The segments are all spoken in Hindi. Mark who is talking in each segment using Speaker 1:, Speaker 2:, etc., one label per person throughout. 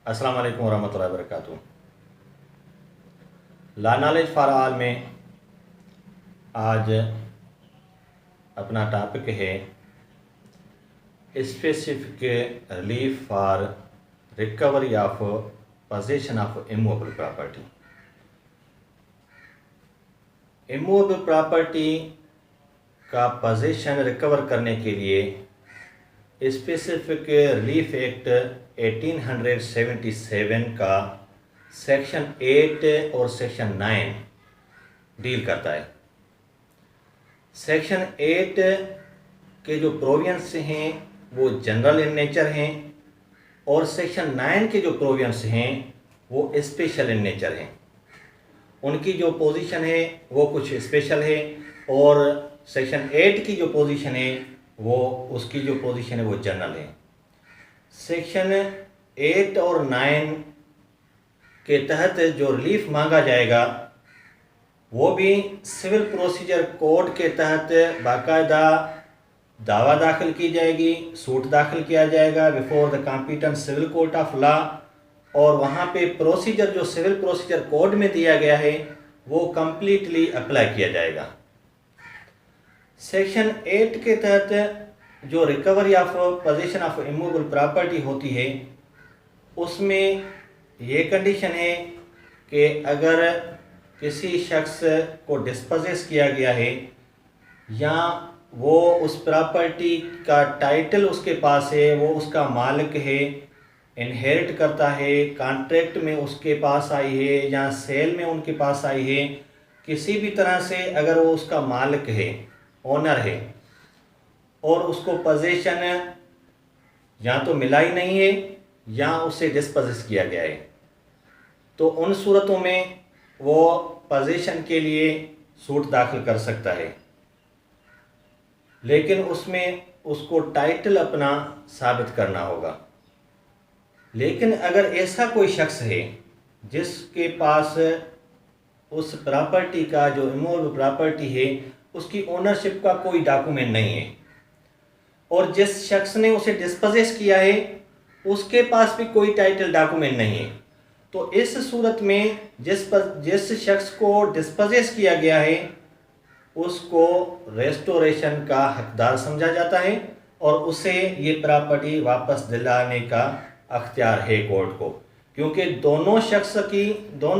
Speaker 1: अस्सलाम वालेकुम वरहमतुल्लाहि वबरकातुहू। ला नॉलेज फॉर ऑल में आज अपना टॉपिक है specific relief for recovery of possession of immovable property. Immovable property का पोजेशन रिकवर करने के लिए स्पेसिफिक रिलीफ एक्ट 1877 का सेक्शन 8 और सेक्शन 9 डील करता है। सेक्शन 8 के जो प्रोविजंस हैं वो जनरल इन नेचर हैं और सेक्शन 9 के जो प्रोविजंस हैं वो स्पेशल इन नेचर हैं। उनकी जो पोजीशन है वो कुछ स्पेशल है और सेक्शन 8 की जो पोजीशन है वो उसकी जो पोजीशन है वो जनरल है। सेक्शन 8 और 9 के तहत जो रिलीफ मांगा जाएगा वो भी सिविल प्रोसीजर कोड के तहत बाकायदा दावा दाखिल की जाएगी, सूट दाखिल किया जाएगा before the competent civil court of law और वहाँ पे प्रोसीजर जो सिविल प्रोसीजर कोड में दिया गया है वो कम्प्लीटली अप्लाई किया जाएगा। सेक्शन 8 के तहत जो recovery of possession of immovable property होती है उसमें ये कंडीशन है कि अगर किसी शख्स को डिस्पोजेस किया गया है या वो उस प्रॉपर्टी का टाइटल उसके पास है, वो उसका मालिक है, इनहेरिट करता है, कॉन्ट्रैक्ट में उसके पास आई है या सेल में उनके पास आई है, किसी भी तरह से अगर वो उसका मालिक है, ओनर है और उसको पोजेशन या तो मिला ही नहीं है या उसे डिस्पोजेस किया गया है, तो उन सूरतों में वो पोजेशन के लिए सूट दाखिल कर सकता है, लेकिन उसमें उसको टाइटल अपना साबित करना होगा। लेकिन अगर ऐसा कोई शख्स है जिसके पास उस प्रॉपर्टी का जो इमूवेबल प्रॉपर्टी है उसकी ओनरशिप का कोई डॉक्यूमेंट नहीं है और जिस शख्स ने उसे डिस्पोजेस किया है उसके पास भी कोई टाइटल डॉक्यूमेंट नहीं है, तो इस सूरत में जिस शख्स को डिस्पोजेस किया गया है उसको रेस्टोरेशन का हकदार समझा जाता है और उसे ये प्रॉपर्टी वापस दिलाने का अख्तियार है कोर्ट को, क्योंकि दोनों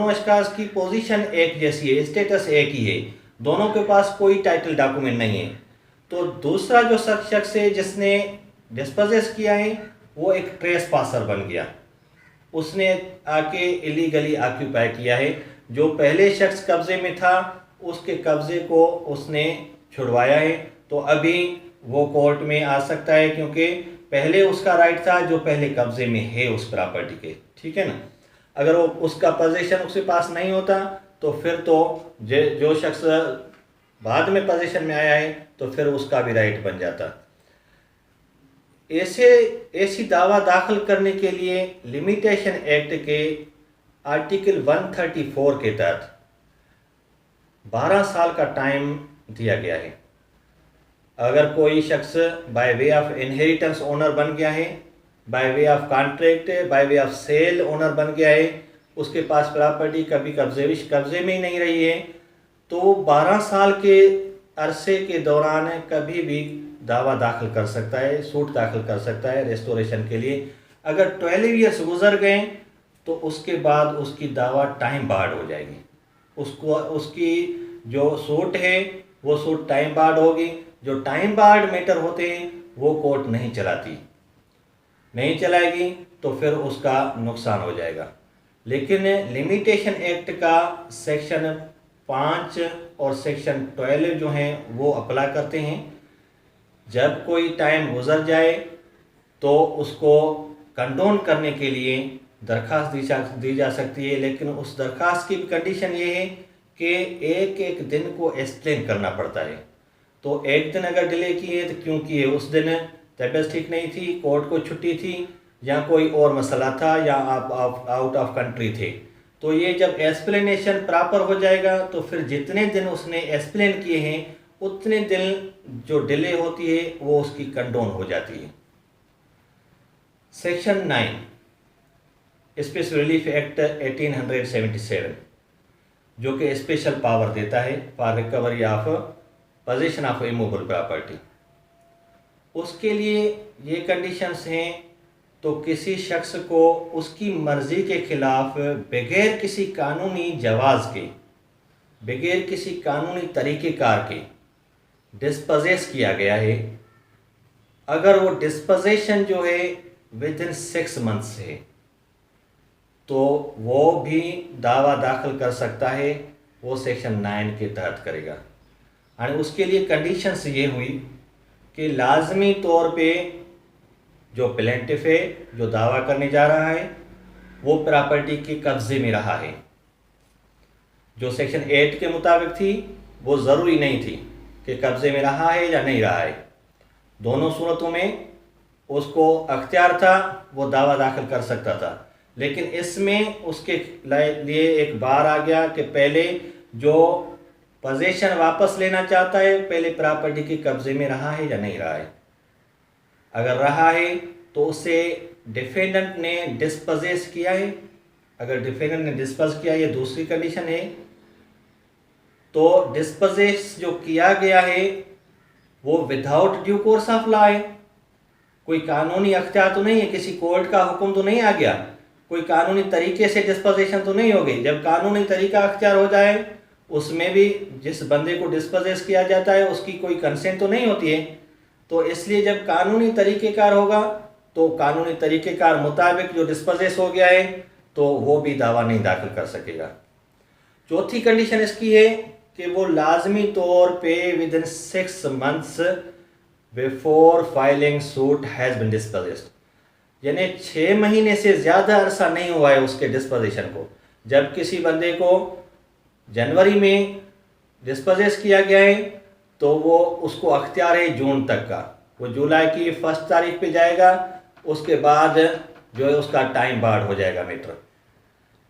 Speaker 1: अशखास की पोजीशन एक जैसी है, स्टेटस एक ही है, दोनों के पास कोई टाइटल डॉक्यूमेंट नहीं है। तो दूसरा जो शख्स है जिसने डिस्पोजेस किया है वो एक ट्रेस पासर बन गया, उसने आके इलीगली ऑक्यूपाई किया है। जो पहले शख्स कब्जे में था उसके कब्जे को उसने छुड़वाया है, तो अभी वो कोर्ट में आ सकता है क्योंकि पहले उसका राइट था जो पहले कब्जे में है उस प्रॉपर्टी के, ठीक है ना। अगर वो उसका पोजीशन उसके पास नहीं होता तो फिर तो जो शख्स बाद में पोजीशन में आया है तो फिर उसका भी राइट बन जाता। ऐसी दावा दाखिल करने के लिए लिमिटेशन एक्ट के आर्टिकल 134 के तहत 12 साल का टाइम दिया गया है। अगर कोई शख्स by way of inheritance owner बन गया है, by way of contract, by way of sale owner बन गया है, उसके पास प्रॉपर्टी कभी कब्जे में ही नहीं रही है, तो 12 साल के अरसे के दौरान कभी भी दावा दाखिल कर सकता है, सूट दाखिल कर सकता है रेस्टोरेशन के लिए। अगर 12 ईयर्स गुजर गए तो उसके बाद उसकी दावा टाइम बार्ड हो जाएगी, उसकी जो सूट है वो सूट टाइम बार्ड होगी। जो टाइम बार्ड मैटर होते हैं वो कोर्ट नहीं चलाएगी तो फिर उसका नुकसान हो जाएगा। लेकिन लिमिटेशन एक्ट का सेक्शन 5 और सेक्शन 12 जो हैं वो अप्लाई करते हैं। जब कोई टाइम गुजर जाए तो उसको कंडोन करने के लिए दरख्वास्त दी जा सकती है, लेकिन उस दरख्वास्त की कंडीशन ये है कि एक दिन को एक्सप्लेन करना पड़ता है। तो एक दिन अगर डिले की है तो क्यों की है, उस दिन तबीयत ठीक नहीं थी, कोर्ट को छुट्टी थी या कोई और मसला था या आप आउट ऑफ कंट्री थे, तो ये जब एक्सप्लेनेशन प्रॉपर हो जाएगा तो फिर जितने दिन उसने एक्सप्लेन किए हैं उतने दिन जो डिले होती है वो उसकी कंडोन हो जाती है। सेक्शन 9 स्पेशल रिलीफ एक्ट 1877, जो कि स्पेशल पावर देता है for recovery of position of immovable property. उसके लिए ये कंडीशंस हैं, तो किसी शख्स को उसकी मर्ज़ी के ख़िलाफ़ बगैर किसी कानूनी जवाज़ के, बगैर किसी कानूनी तरीक़ेकार के डिस्पोजेस किया गया है, अगर वो डिस्पोजेशन जो है विद इन 6 मंथ्स है, तो वो भी दावा दाखिल कर सकता है, वो सेक्शन 9 के तहत करेगा। और उसके लिए कंडीशंस ये हुई कि लाजमी तौर पे जो प्लेंटिफ है, जो दावा करने जा रहा है, वो प्रॉपर्टी के कब्ज़े में रहा है। जो सेक्शन 8 के मुताबिक थी वो ज़रूरी नहीं थी कि कब्ज़े में रहा है या नहीं रहा है, दोनों सूरतों में उसको अख्तियार था, वो दावा दाखिल कर सकता था। लेकिन इसमें उसके लिए एक बार आ गया कि पहले जो पोजीशन वापस लेना चाहता है, पहले प्रॉपर्टी के कब्ज़े में रहा है या नहीं रहा है। अगर रहा है तो उसे डिफेंडेंट ने डिस्पोजेस किया है। अगर डिफेंडेंट ने डिस्पोज किया, ये दूसरी कंडीशन है। तो डिस्पोजेस जो किया गया है वो without due course of law है, कोई कानूनी अख्तियार तो नहीं है, किसी कोर्ट का हुक्म तो नहीं आ गया, कोई कानूनी तरीके से डिस्पोजेशन तो नहीं हो गई। जब कानूनी तरीका अख्तियार हो जाए, उसमें भी जिस बंदे को डिस्पोजेस किया जाता है उसकी कोई कंसेंट तो नहीं होती है। तो इसलिए जब कानूनी तरीक़ेकार होगा तो कानूनी तरीक़ेकार मुताबिक जो डिस्पोजेस हो गया है तो वो भी दावा नहीं दाखिल कर सकेगा। चौथी कंडीशन इसकी है कि वो लाजमी तौर पे within 6 months before filing suit has been disposed, यानी 6 महीने से ज़्यादा अरसा नहीं हुआ है उसके डिस्पोजिशन को। जब किसी बंदे को जनवरी में डिस्पोजेस किया गया है तो वो उसको अख्तियार है जून तक का, वो जुलाई की 1 तारीख पे जाएगा, उसके बाद जो है उसका टाइम बार्ड हो जाएगा मीटर।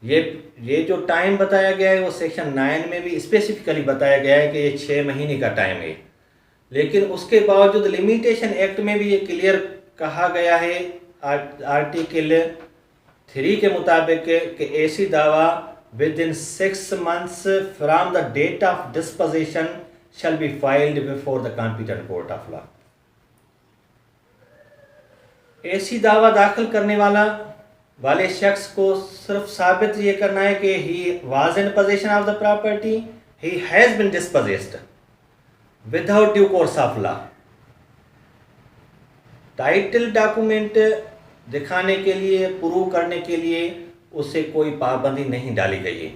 Speaker 1: ये जो टाइम बताया गया है वो सेक्शन 9 में भी स्पेसिफिकली बताया गया है कि ये 6 महीने का टाइम है। लेकिन उसके बावजूद लिमिटेशन एक्ट में भी ये क्लियर कहा गया है आर्टिकल 3 के मुताबिक कि ऐसी दावा within 6 months from the date of disposition shall be filed before the competent court of law. ऐसी दावा दाखिल करने वाले शख्स को सिर्फ साबित ये करना है कि he was in possession of the property, he has been disposed without due course of law. Title document दिखाने के लिए, प्रूव करने के लिए उससे कोई पाबंदी नहीं डाली गई है।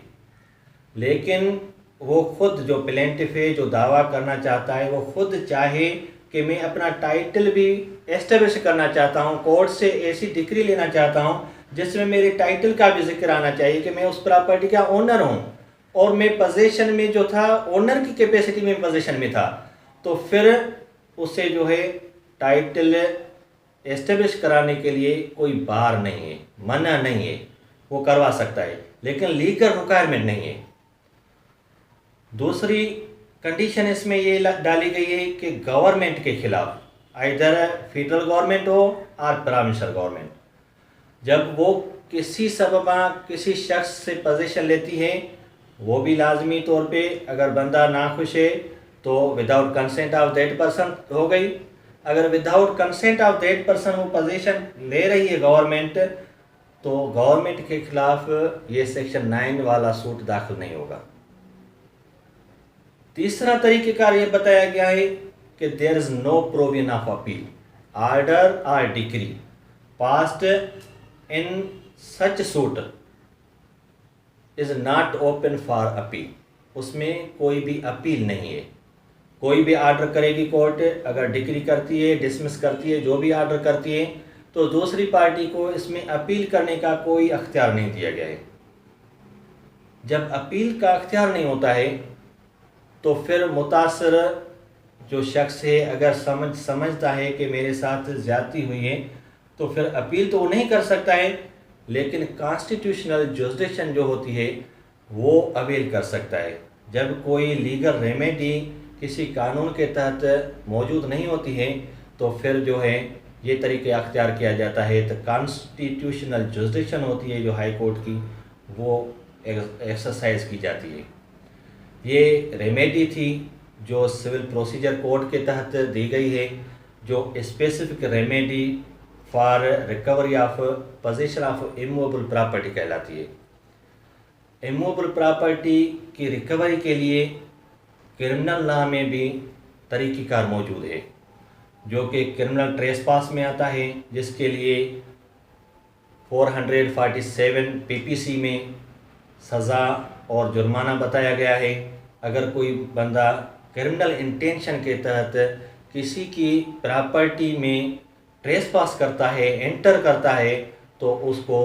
Speaker 1: लेकिन वो खुद जो प्लेंटिफ है, जो दावा करना चाहता है, वो खुद चाहे कि मैं अपना टाइटल भी एस्टेब्लिश करना चाहता हूँ, कोर्ट से ऐसी डिक्री लेना चाहता हूँ जिसमें मेरे टाइटल का भी जिक्र आना चाहिए कि मैं उस प्रॉपर्टी का ओनर हूँ और मैं पोजीशन में जो था, ओनर की कैपेसिटी में पोजीशन में था, तो फिर उसे जो है टाइटल एस्टेब्लिश कराने के लिए कोई बार नहीं है, मना नहीं है, वो करवा सकता है, लेकिन लीगल रिक्वायरमेंट नहीं है। दूसरी कंडीशन इसमें ये डाली गई है कि गवर्नमेंट के खिलाफ, आइदर फेडरल गवर्नमेंट हो और प्रोविंशियल गवर्नमेंट, जब वो किसी सबबा किसी शख्स से पोजीशन लेती है, वो भी लाजमी तौर पे अगर बंदा नाखुश है तो without consent of that person हो गई। अगर without consent of that person वो पोजीशन ले रही है गवर्नमेंट, तो गवर्नमेंट के खिलाफ ये सेक्शन 9 वाला सूट दाखिल नहीं होगा। तीसरा तरीक़ेकार ये बताया गया है कि there is no provision of appeal, order और decree passed in such suit is not open for appeal. उसमें कोई भी अपील नहीं है। कोई भी ऑर्डर करेगी कोर्ट, अगर डिक्री करती है, डिसमिस करती है, जो भी ऑर्डर करती है, तो दूसरी पार्टी को इसमें अपील करने का कोई अख्तियार नहीं दिया गया है। जब अपील का अख्तियार नहीं होता है तो फिर मुतासर जो शख्स है अगर समझता है कि मेरे साथ ज़्यादती हुई है, तो फिर अपील तो वो नहीं कर सकता है, लेकिन कॉन्स्टिट्यूशनल जुरिसडिक्शन जो होती है वो अवेल कर सकता है। जब कोई लीगल रेमेडी किसी कानून के तहत मौजूद नहीं होती है तो फिर जो है ये तरीके अख्तियार किया जाता है तो कॉन्स्टिट्यूशनल जुरिसडिक्शन होती है जो हाई कोर्ट की, वो एक्सरसाइज की जाती है। ये रेमेडी थी जो सिविल प्रोसीजर कोड के तहत दी गई है, जो specific remedy for recovery of position of immovable property कहलाती है। इमूवेबल प्रॉपर्टी की रिकवरी के लिए क्रिमिनल लॉ में भी तरीक़ेकार मौजूद है, जो कि क्रिमिनल ट्रेसपास में आता है, जिसके लिए 447 पीपीसी में सज़ा और जुर्माना बताया गया है। अगर कोई बंदा क्रिमिनल इंटेंशन के तहत किसी की प्रॉपर्टी में ट्रेसपास करता है, एंटर करता है, तो उसको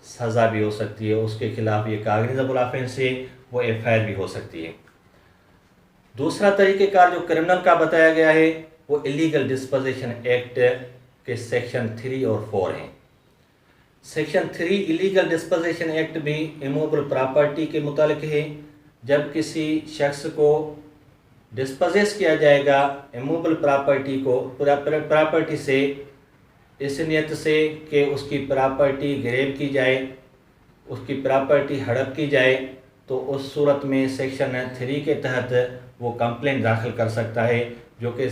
Speaker 1: सज़ा भी हो सकती है, उसके खिलाफ ये कॉग्निजेबल ऑफेंस है, वो एफआईआर भी हो सकती है। दूसरा तरीक़ेकार जो क्रिमिनल का बताया गया है वो इलीगल डिस्पोजिशन एक्ट के सेक्शन 3 और 4 हैं। सेक्शन 3 इलीगल डिस्पोजिशन एक्ट भी इमूवेबल प्रॉपर्टी के मुतालिक है। जब किसी शख्स को डिस्पोजेस किया जाएगा इमूवेबल प्रॉपर्टी को, प्रॉपर्टी से, इस नियत से कि उसकी प्रॉपर्टी ग्रेब की जाए, उसकी प्रॉपर्टी हड़प की जाए, तो उस सूरत में सेक्शन 3 के तहत वो कंप्लेंट दाखिल कर सकता है, जो कि